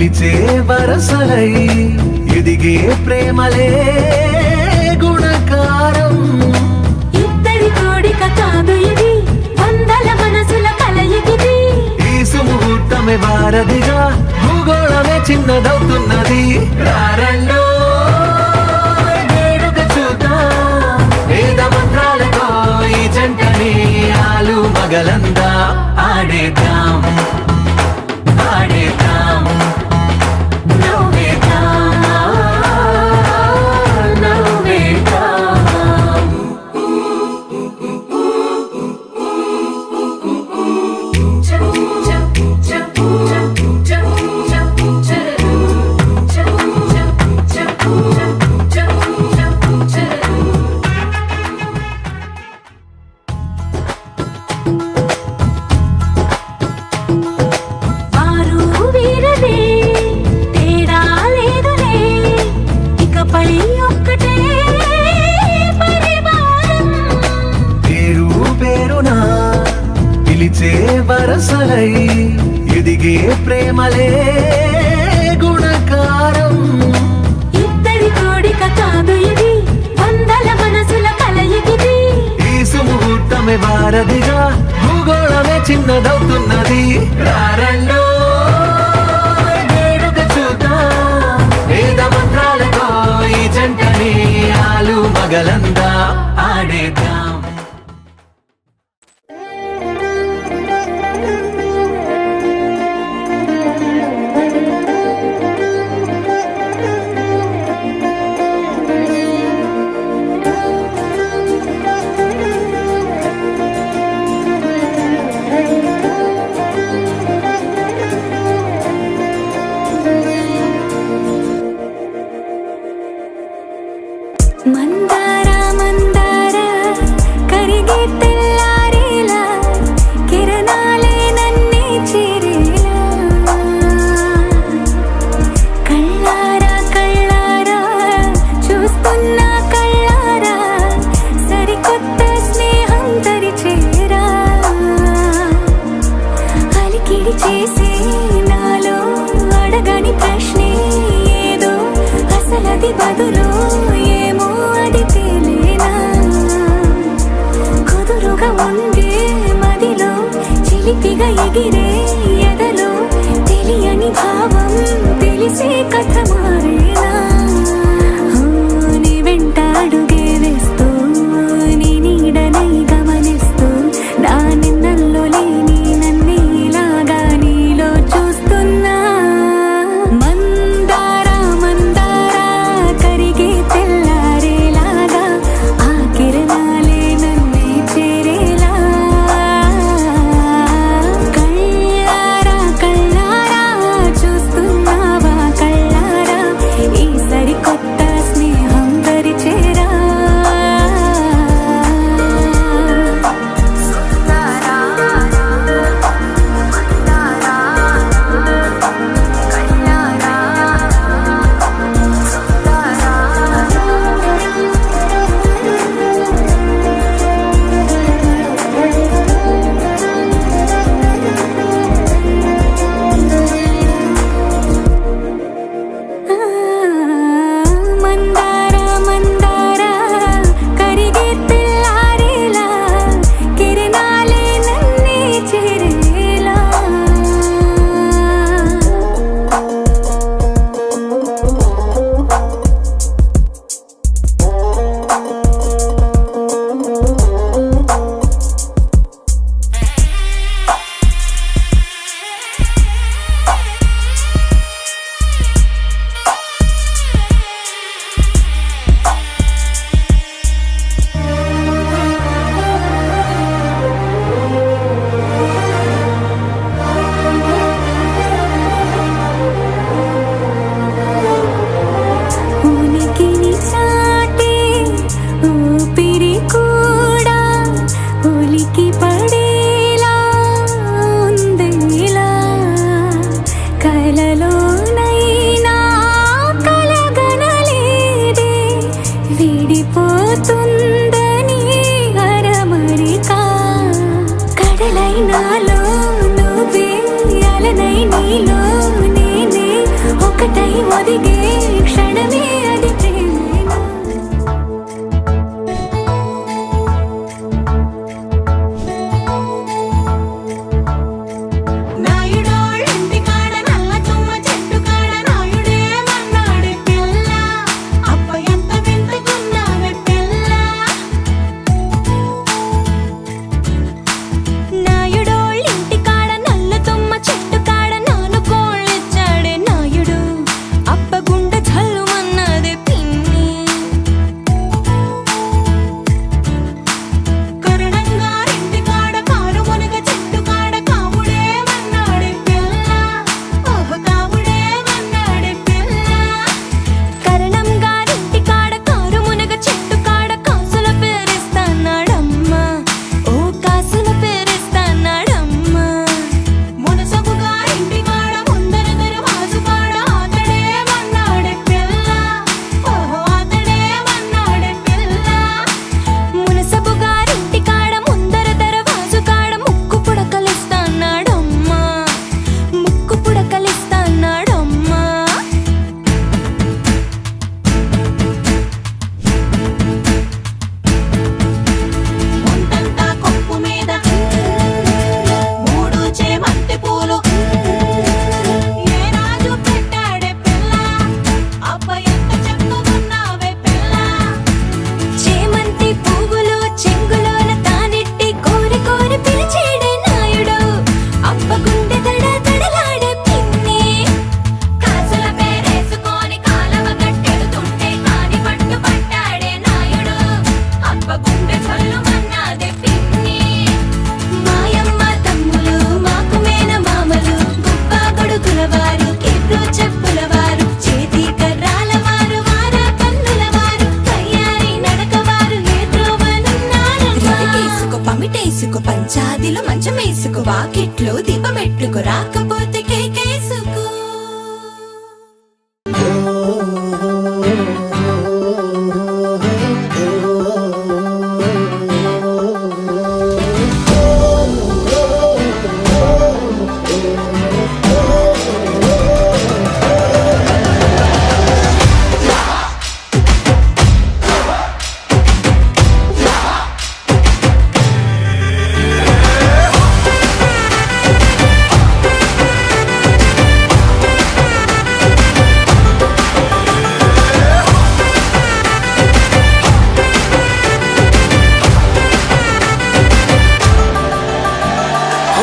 పిలిచే వరసలై ఎదిగే ప్రేమలే గుణకారం. ఇద్దరి కోడిక కాదు ఇది, వందల మనసుల కలయికిది. ఈ సుముహూర్తమే వారధిగా, భూగోళమే చిన్నదవుతున్నది. రారండో వేడుక చూద్దాం, వేద మంత్రాలతో ఈ జంటని ఆలు మగలందా ఆడేద్దాం ఆడేద్దాం. పిలిచే వరసలై ఎదిగే ప్రేమలే గుణకారం. ఇద్దరి కోడిక కాదు ఇది, వందల మనసుల కలయికిది. ఈ సుముహూర్తమే వారధిగా, భూగోళమే చిన్నదవుతున్నది. రారండో వేడుక చూద్దాం, వేద మంత్రాలతో ఈ జంటని ఆలు మగలందా ఆడేద్దాం. మందార మందార కరిగే తెల్లారేలా, కిరణాలే నన్నే చేరేలా. కళ్ళారా కళ్ళారా చూస్తున్నా కళ్ళారా, సరికొత్త స్నేహం దరిచేరా. అలికిడి చేసే నాలో అడగని ప్రశ్నే ఏదో, అసలది బదులు ఉండే మదిలో చిలిపిగా ఎగిరే ఎదలో, తెలియని భావం తెలిసే కథ మారేనా. నీ వెంట అడుగే వేస్తూ, నీ నీడనై గమనిస్తూ, నా నిన్నల్లో లేని నన్నే ఇలాగా నీలో చూస్తున్నా. మందార మందార కరిగే తెల్లారేలాగా, ఆ కిరణాలే నన్నే చేరేలా. కళ్ళారా కళ్ళారా చూస్తున్నావా కళ్ళారా, ఈ సరికొత్త స్నేహం దరిచేరా. మందార మందార కరిగే తెల్లారేలా, కిరణాలే నన్నే చేరేలా. ఉనికిని చాటే ఊపిరి కూడా ఉలికి పడేలా ఉందేలా. కలలోనైనా కలగనలేదే, విడిపోతుందని అరమరిక. కడలైనాలో నువ్వే, అలనై నీలో నేనే ఒకటై ఒదిగే క్షణమే అది ప్రేమేనా నాయుడోళ్ళింటి కాడ నల్ల తుమ్మ చెట్టు కాడ నాయుడే మన్నాడే పిల్ల అప్ప ఎంత వింతకున్నావే పిల్ల నాయుడోళ్ళింటి కాడ నల్ల తుమ్మ చెట్టు కాడ నాను కోళ్ళిచ్చాడే నాయుడు అప్ప గుండె జల్లుమన్నదే పిన్ని కరణంగారింటి కాడ కారు మునగ చెట్టు కాడ కాముడే మన్నాడే పిల్ల ఓహ కాముడే మన్నాడే పిల్ల కరణం గారింటి కాడ కారు మునగ చెట్టు కాడ కాసుల పేరిస్తాన్నాడమ్మా ఓ కాసుల పేరిస్తాన్నాడమ్మా మునసబు గారింటి కాడ ముందర దరవాజు కాడ అతడే మన్నాడే పిల్ల ఓహో అతడే మన్నాడే పిల్ల మునసబు గారింటి కాడ ముందర దరవాజు కాడ ముక్కు పుడకలిస్తాన్నాడమ్మా ముక్కు పుడకలిస్తాన్నాడమ్మా ముందంతా కొప్పు మీద మూడు చేమంతి పూలు ఏ రాజు పెట్టాడే పిల్ల అబ్బ ఎంత చక్కగున్నావే పిల్ల చేమంతి పువ్వులు చెంగులోన తానెట్టి కోరి కోరి పిలిచేడే నాయుడు అబ్బ గుండె దడ దడలాడే పిన్ని కాసుల పేరేసుకొని కాలవ గట్టెడుతుంటే కాని పట్టు పట్టాడే నాయుడు అబ్బ గుండె జల్లుమన్నాదే పిన్ని మాయమ్మ తమ్ములు మాకు మేన మామలు గుబ్బ గొడుగుల వారు కెట్లు చెప్పుల వారు చేతి కర్రాల వారు వార కన్నుల వారు తయారీ నడక వారు రవికేసుకో పమిటేసుకో పంచాదిలో మంచమేసుకో వాకిట్లో దీపమెట్టుకో రాకపోతే కేకేసుకో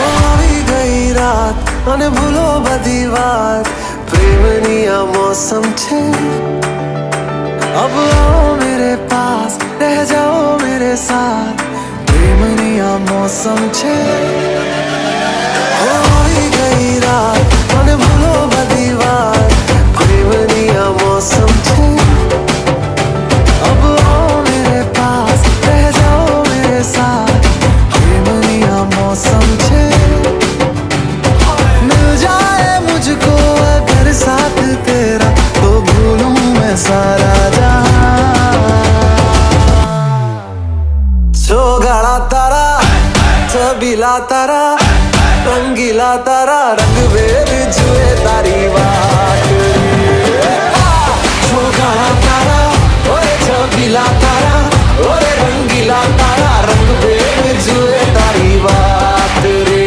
આવી ગઈ રાત અને ભૂલો બધી વાત પ્રેમની આ મૌસમ છે अब आओ मेरे पास रह जाओ मेरे साथ प्रेमनी आ मौसम छे આવી ગઈ રાત અને ભૂલો બધી વાત પ્રેમની આ મૌસમ છે अब आओ मेरे पास रह जाओ मेरे साथ प्रेमनी आ मौसम छे मिल जाए मुझको अगर साथ तेरा तो भूलूं मैं सारा गाड़ा तारा छबीला तारा रंगीला तारा रंग बेर जुए तारी बात गाड़ा तारा ओए छबीला तारा ओए रंगीला तारा रंग बेर जुए तारी बात रे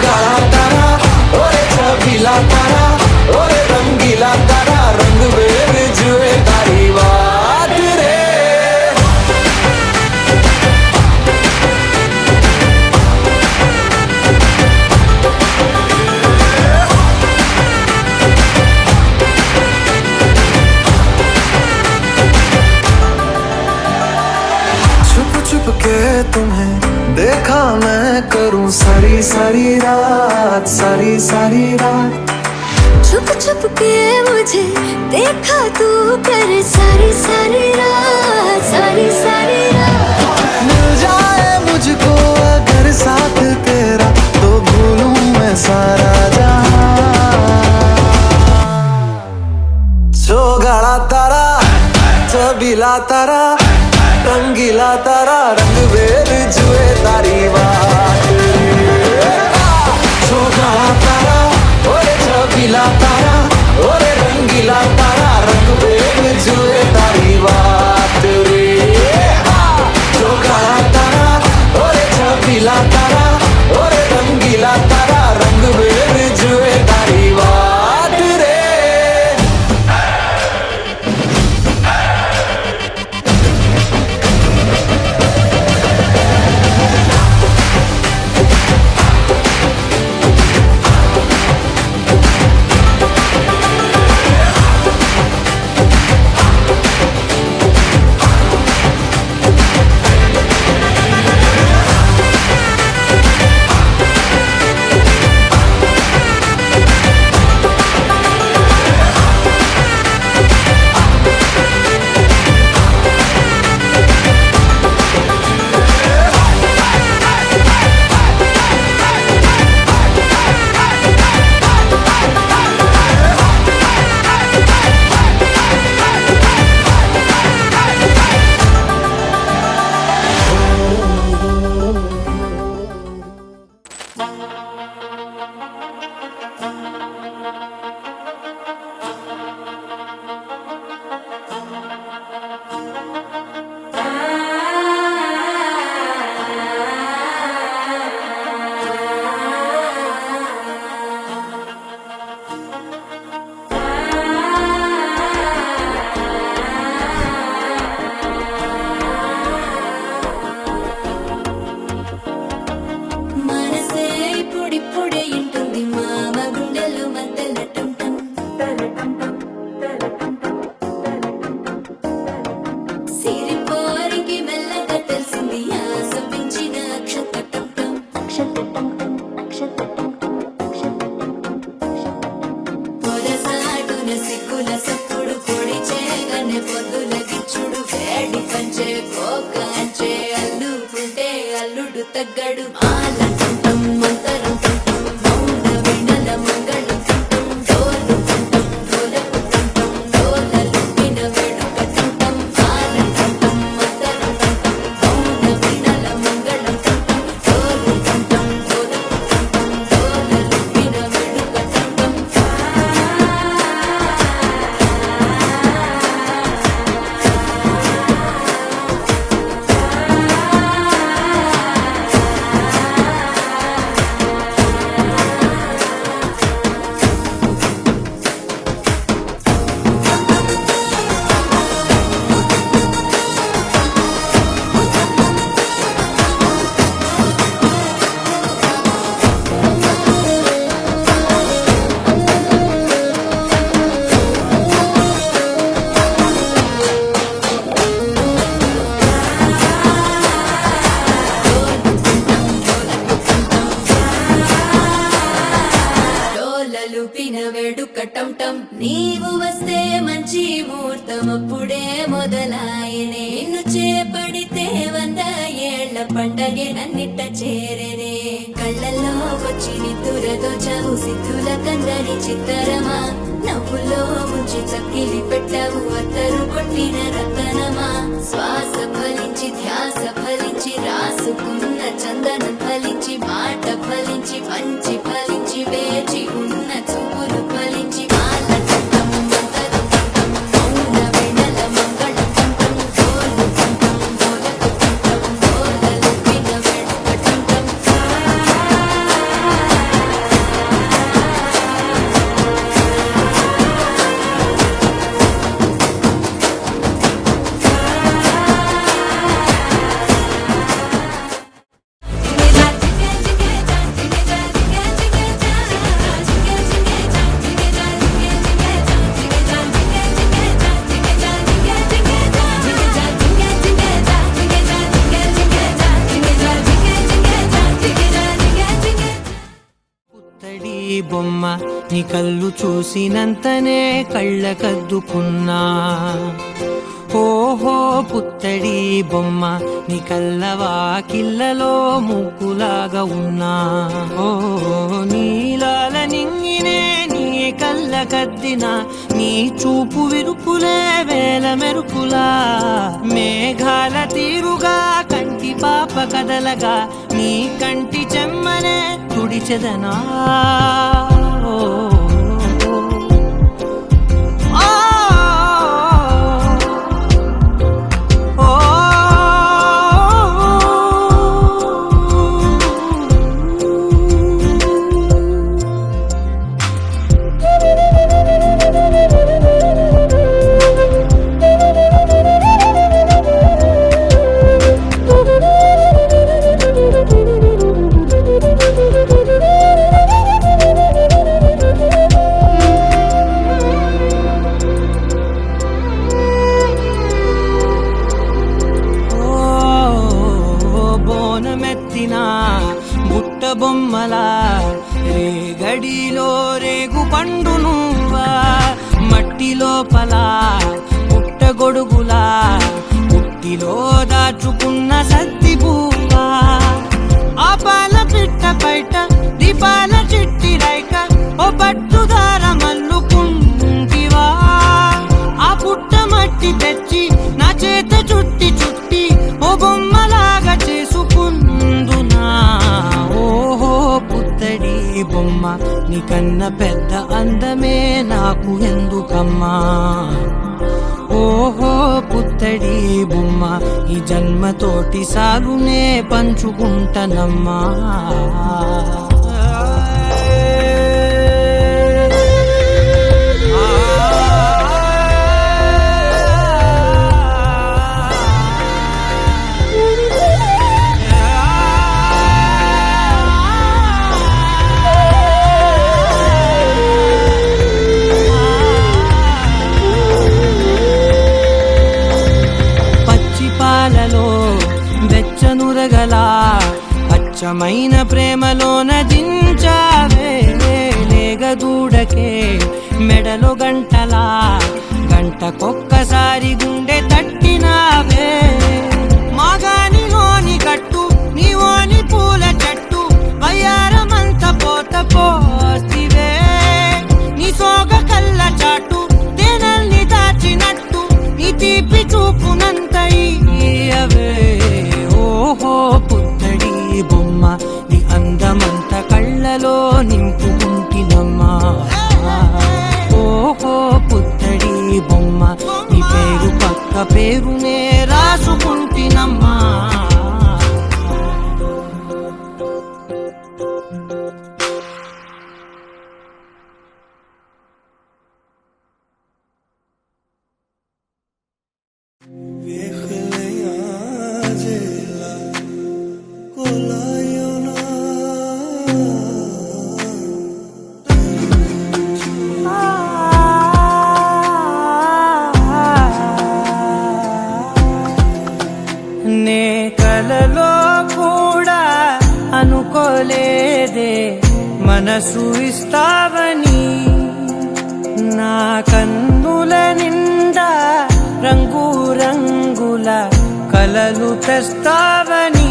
गाड़ा तारा ओए छबीला तारा ओए रंगीला तारा रंग बेर जुए तारी बात रे छुप के तुम्हें देखा मैं करूं सारी सारी रात सारी सारी रात छुप छुप के मुझे देखा तू कर सारी सारी रात सारी सारी रात मिल जाए मुझको अगर साथ तेरा तो भूलूं मैं सारा जहां गाड़ा तारा छबीला तारा रंगीला तारा रंग बेर जुए तारी बात गाड़ा तारा ओए छबीला चबीला तारा ओरे रंगीला तारा रंग में जुए तारी बात रे जो काला तारा ओरे चबीला तारा ओरे रंगीला तारा रंग में जुए तारी बात रे మనసే ఇప్పుడిప్పుడే ఇంటుంది మామ గుండెలు మధ్యలటం సిరిపోరికి మెల్లగా తెలిసింది ఆశ పెంచిన అక్షతటం పొదసాటున సిగ్గుల సప్పుడు పొడి చేయగానే పొద్దుల గిచ్చుడు వేడి పంచే కోకాంచే అల్లుకుంటే అల్లుడు తగ్గడు ఆలంటం మంతరం తంటం మౌన వినల మంగళం తంటం డోలు తంటం డోలకు తంటం డోలలు విన వేడుక తంటం ఆలంటం మంతరం తంటం మౌన వినల మంగళం తంటం డోలు తంటం డోలకు తంటం డోలలు విన వేడుక తంటం డోలలు పిన వేడుకటం నీవు వస్తే మంచి ముహూర్తం అప్పుడే మొదలాయనే నిన్ను చేపడితే 100 ఏళ్ల పండగే నన్నిట్ట చేరేనే కళ్ళల్లో వచ్చి నిద్దురతో చావు సిద్ధుల కందని చిత్తరమా నవ్వులో ముంచి చక్కిలి పెట్టావు అత్తరు కొట్టిన రతనమా శ్వాస ఫలించి ధ్యాస ఫలించి రాసుకున్న చందనం ఫలించి మాట ఫలించి మంచి ఫలించి వేచి ఉన్న చూపులు ఫలించి ఆలటం మంతరం తంటం మౌన వినల మంగళం తంటం డోలు తంటం డోలకు తంటం డోలలు విన వేడుక తంటం పుత్తడి బొమ్మ నీ కళ్ళు చూసినంతనే కళ్ళకద్దుకున్నా ఓహో పుత్తడి బొమ్మ నీ కళ్ళవాకిళ్ళలో ముక్కులాగా ఉన్నా ఓ నీలాల నింగినే నీ కళ్ళకద్దిన నీ చూపు విరుపులే వేల మెరుపులా మేఘాల తీరుగా కంటి పాప కదలగా నీ కంటి చెమ్మనే తుడిచెదనా ఓ గాలిలో రేగు పండు నువ్వా మట్టి లోపల పుట్టగొడుగులా పుట్టిలో దాచుకున్న సత్తి పువ్వా ఆ పాల పిట్ట బయట దీపాల చిట్టి రైక ఓ పట్టుదార మల్లుకుంటివా ఆ పుట్ట మట్టి తెచ్చి నా చేత చుట్టి చుట్టి ఓ బొమ్మలాగా చేసుకుందునా ఓహో పుత్తడి బొమ్మ నీకన్నా పెద్ద అందమే నాకు ఎందుకమ్మా ఓహో పుత్తడి బొమ్మ ఈ జన్మతోటి సాగునే పంచుకుంటనమ్మా వెచ్చనురగల అచ్చమైన ప్రేమలోన దించావే లేగదూడకే మెడలో గంటలా గంటకొక్కసారి గుండె తట్టినావే మాగానిలోని కట్టు నీవోని పూల చెట్టు వయ్యారమంత పోత పోస్తివే నీ సోగ కళ్ళ చాటు తేనల్ని దాచినట్టు నీ తీపి చూపునంత ఇయ్యవే ఓహో పుత్తడి బొమ్మ నీ అందమంత కళ్ళలో నింపుకుంటినమ్మా ఓహో పుత్తడి బొమ్మ నీ పేరు పక్క పేరునే రాసుకుంటినమ్మా నే కలలో కూడా అనుకోలేదే మనసు ఇస్తావని నా కన్నుల నిండా రంగు రంగుల కలలు తెస్తావని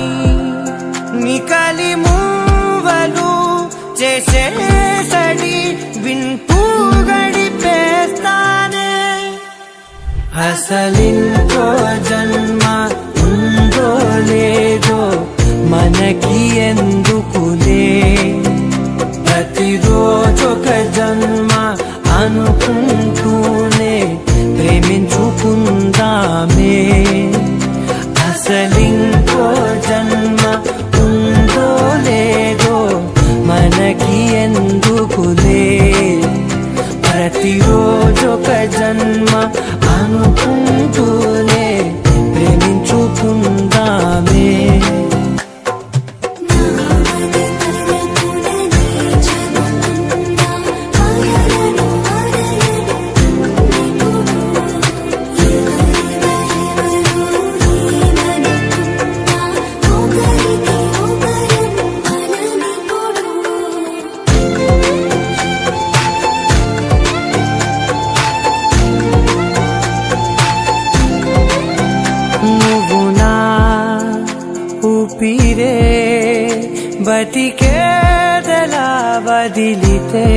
నికలి మూవలు చేసేసడి వింటూ గడిపేస్తానే అసలింకో జన్మ ఉందో లేదో మనకి ఎందుకులే ప్రతిరోజొక జన్మ అనుకుంటూనే ప్రేమించుకుందామే అసలింకో జన్మ ఉందో లేదో మనకి ఎందుకులే ప్రతిరోజొక జన్మ అనుకుంటూనే ప్రేమించుకుందామే ఊపిరే బతికేదలా వదిలితే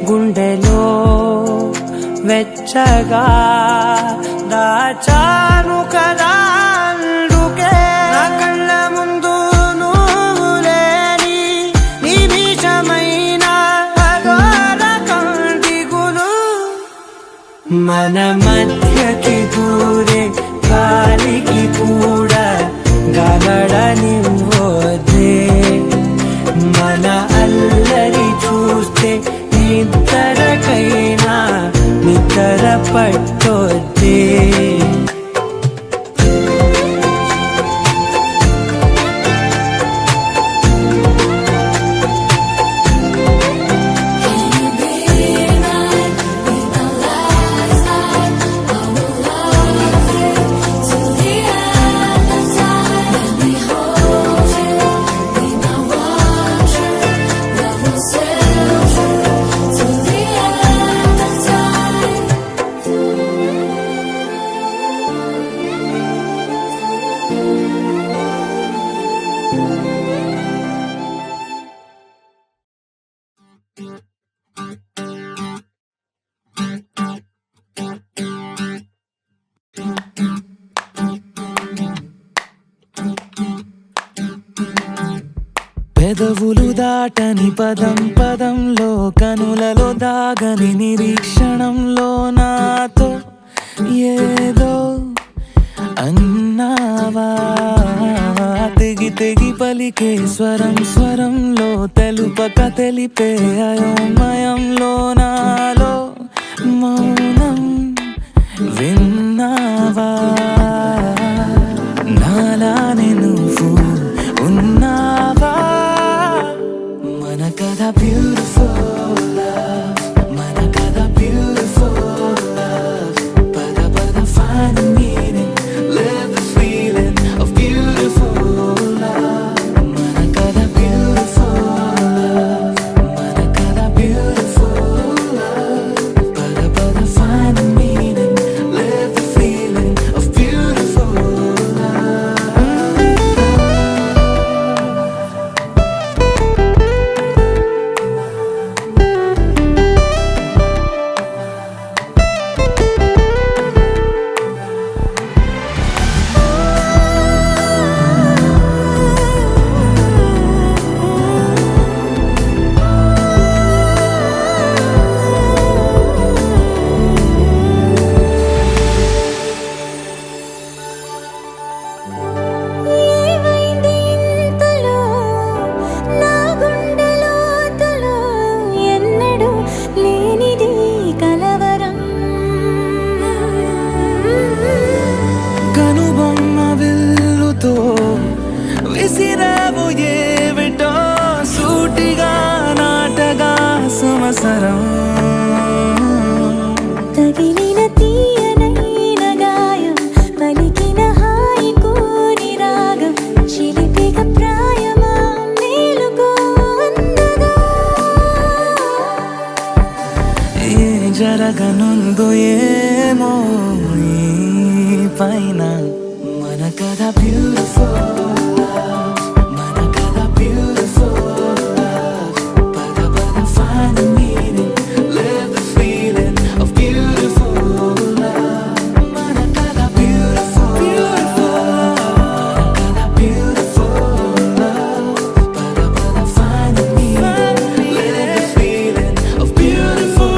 గుండెలో వెచ్చగా దాచాను కదా అందుకే నా కళ్ళ ముందు నువ్వు లేని నిమిషమైన అఘోర కంటిగులు మన మధ్యకి దూరే గాలికి కూడా గలడనివ్వదే మన అల్లరి చూస్తే నిద్రకైనా నిద్ర పట్టొద్దే పెదవులు దాటని పదం పదంలో కనులలో దాగని నిరీక్షణంలో నాతో ఏదో అన్నావా తెగి తెగి పలికే స్వరం స్వరంలో తెలుపక తెలిపే అయోమయంలో నాలో మౌనం విన్నావా నాలానే నువ్వు ఉన్నావా మన కథ బ్యూటిఫుల్ మన కథ బ్యూటిఫుల్ పద పద find meaning live the feeling of beautiful మన కథ beautiful మన కథ beautiful పద పద find meaning live the feeling of beautiful ఏమైంది ఇంతలో నా గుండెలోతులో ఎన్నడూ లేనిది కలవరం కనుబొమ్మ విల్లుతో విసిరావు ఏమిటో సూటిగా నాటగా సంవత్సరం తగిలిన తీయనైన గాయం పలికిన హాయి కోరి రాగం చిలిపిక ప్రాయమా మేలుకో అందగా ఏ జరగనుందో ఏమో ఈ పైన మన కథ బ్యూటిఫుల్ మన కథ బ్యూటిఫుల్ పద పద find meaning live the feeling of beautiful మన కథ beautiful మన కథ beautiful పద పద find meaning live the feeling of beautiful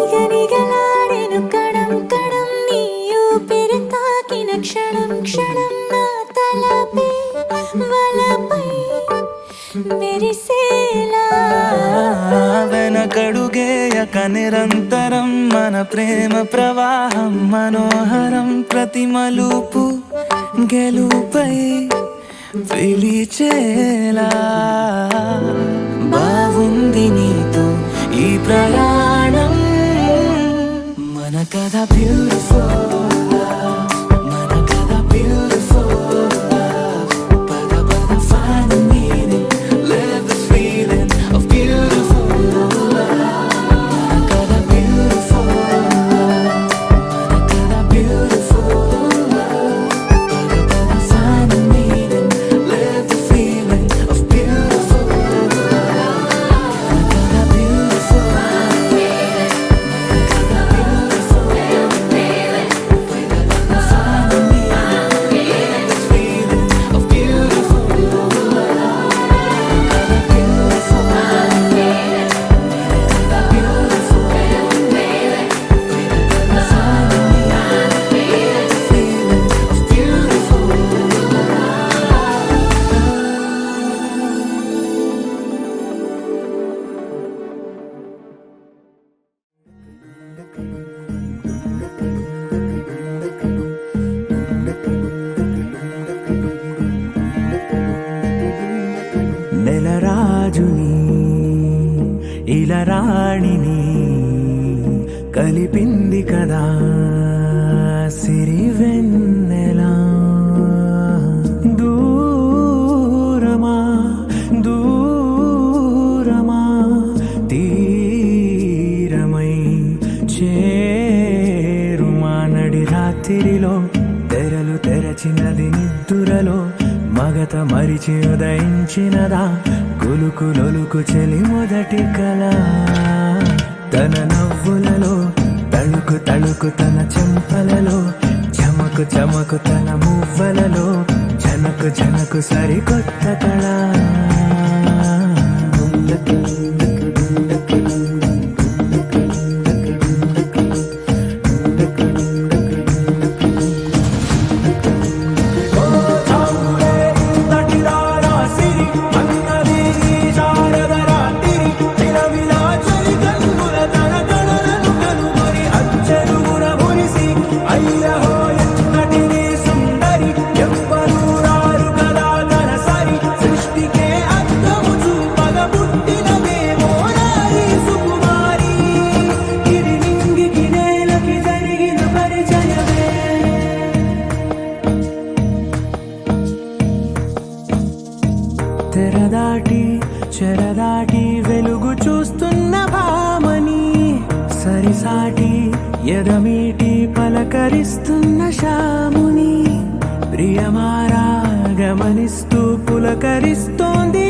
నిగనిగలాడెను Kadam Kadam నీ ఊపిరి తాకిన క్షణం క్షణం నా తలపై వలపై మెరిసేలా వెనకడుగేయక నిరంతరం మన ప్రేమ ప్రవాహం మనోహరం ప్రతి మలుపు గెలుపై పిలిచేలా బాగుంది నీతో ఈ ప్రయాణం మన కథ బ్యూటిఫుల్ మన కథ బ్యూటిఫుల్ పద పద find meaning live the feeling of beautiful మన కథ beautiful మన కథ beautiful పద పద find meaning live the feeling of beautiful మన కథ beautiful నెలరాజుని ఇలరాణిని కలిపింది కదా సిరివెన్నెలా దూరమా మరచినది నిద్దురలో మగత మరిచి ఉదయించినదా కులుకు లొలుకు చెలి మొదటి కళ తన నవ్వులలో తళుకు తళుకు తన చెంపలలో చమకు చమకు తన మువ్వలలో జనకు జనకు సరికొత్త కళ తెరదాటి చెరదాటి వెలుగు చూస్తున్న భామని సరిసాటి ఎదమీటి పలకరిస్తున్న శాముని ప్రియమారా గమనిస్తూ పులకరిస్తోంది